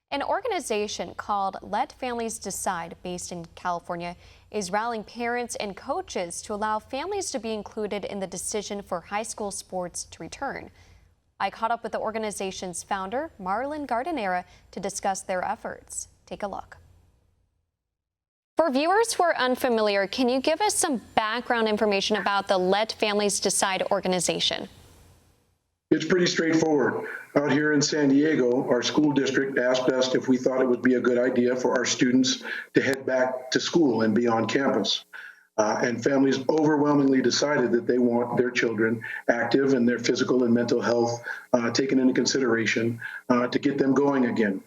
An organization called Let Families Decide, based in California, is rallying parents and coaches to allow families to be included in the decision for high school sports to return. I caught up with the organization's founder, Marlon Gardinera, to discuss their efforts. Take a look. For viewers who are unfamiliar, can you give us some background information about the Let Families Decide organization? It's pretty straightforward. Out here in San Diego, our school district asked us if we thought it would be a good idea for our students to head back to school and be on campus. And families overwhelmingly decided that they want their children active and their physical and mental health taken into consideration to get them going again.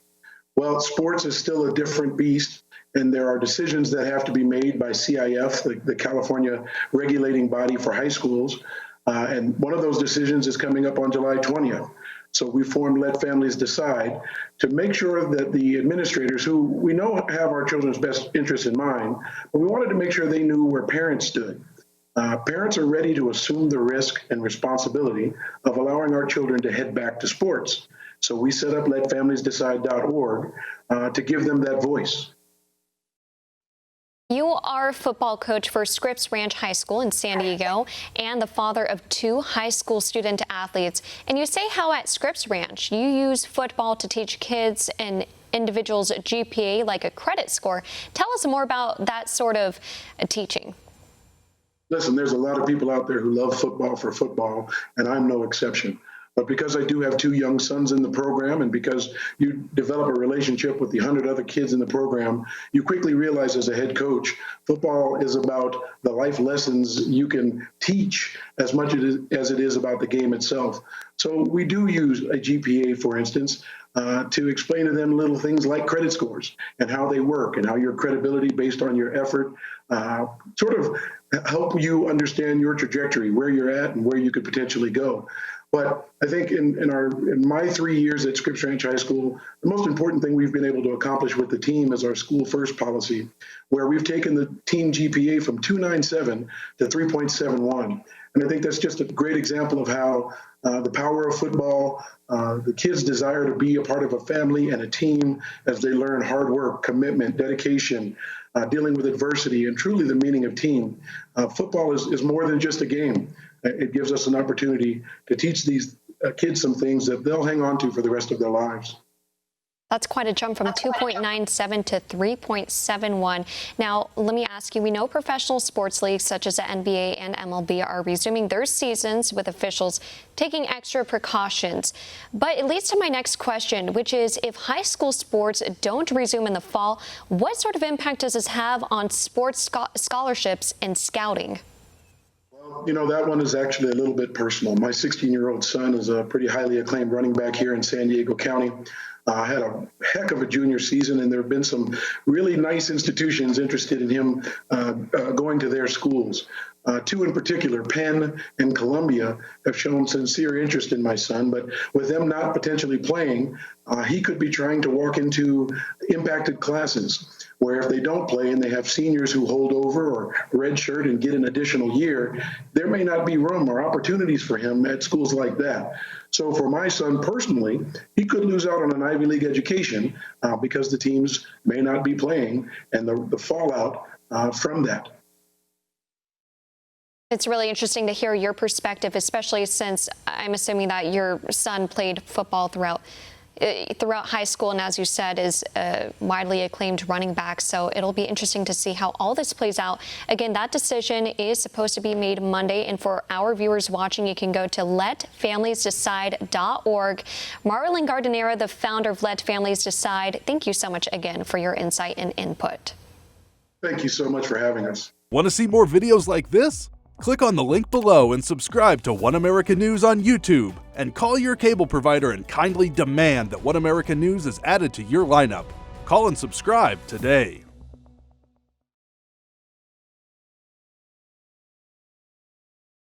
Well, sports is still a different beast, and there are decisions that have to be made by CIF, the California regulating body for high schools. And one of those decisions is coming up on July 20th. So we formed Let Families Decide to make sure that the administrators, who we know have our children's best interests in mind, but we wanted to make sure they knew where parents stood. Parents are ready to assume the risk and responsibility of allowing our children to head back to sports. So we set up letfamiliesdecide.org to give them that voice. You are a football coach for Scripps Ranch High School in San Diego and the father of 2 high school student athletes. And you say how at Scripps Ranch you use football to teach kids and individuals GPA, like a credit score. Tell us more about that sort of teaching. Listen, there's a lot of people out there who love football for football, and I'm no exception. But because I do have 2 young sons in the program, and because you develop a relationship with the 100 other kids in the program, you quickly realize as a head coach, football is about the life lessons you can teach as much as it is about the game itself. So we do use a GPA, for instance, to explain to them little things like credit scores and how they work and how your credibility based on your effort sort of help you understand your trajectory, where you're at and where you could potentially go. But I think in my 3 years at Scripps Ranch High School, the most important thing we've been able to accomplish with the team is our school first policy, where we've taken the team GPA from 2.97 to 3.71. And I think that's just a great example of how the power of football, the kids' desire to be a part of a family and a team as they learn hard work, commitment, dedication, dealing with adversity, and truly the meaning of team. Football is more than just a game. It gives us an opportunity to teach these kids some things that they'll hang on to for the rest of their lives. That's quite a jump from 2.97 to 3.71. Now, let me ask you, we know professional sports leagues such as the NBA and MLB are resuming their seasons with officials taking extra precautions. But it leads to my next question, which is if high school sports don't resume in the fall, what sort of impact does this have on sports scholarships and scouting? You know, that one is actually a little bit personal. My 16-year-old son is a pretty highly acclaimed running back here in San Diego County. Had a heck of a junior season, and there have been some really nice institutions interested in him going to their schools. 2 in particular, Penn and Columbia, have shown sincere interest in my son, but with them not potentially playing, he could be trying to walk into impacted classes where if they don't play and they have seniors who hold over or redshirt and get an additional year, there may not be room or opportunities for him at schools like that. So for my son personally, he could lose out on an Ivy League education because the teams may not be playing and the fallout from that. It's really interesting to hear your perspective, especially since I'm assuming that your son played football throughout high school and, as you said, is a widely acclaimed running back. So it'll be interesting to see how all this plays out. Again, that decision is supposed to be made Monday. And for our viewers watching, you can go to letfamiliesdecide.org. Marlon Gardinera, the founder of Let Families Decide, thank you so much again for your insight and input. Thank you so much for having us. Want to see more videos like this? Click on the link below and subscribe to One American News on YouTube, and call your cable provider and kindly demand that One American News is added to your lineup. Call and subscribe today.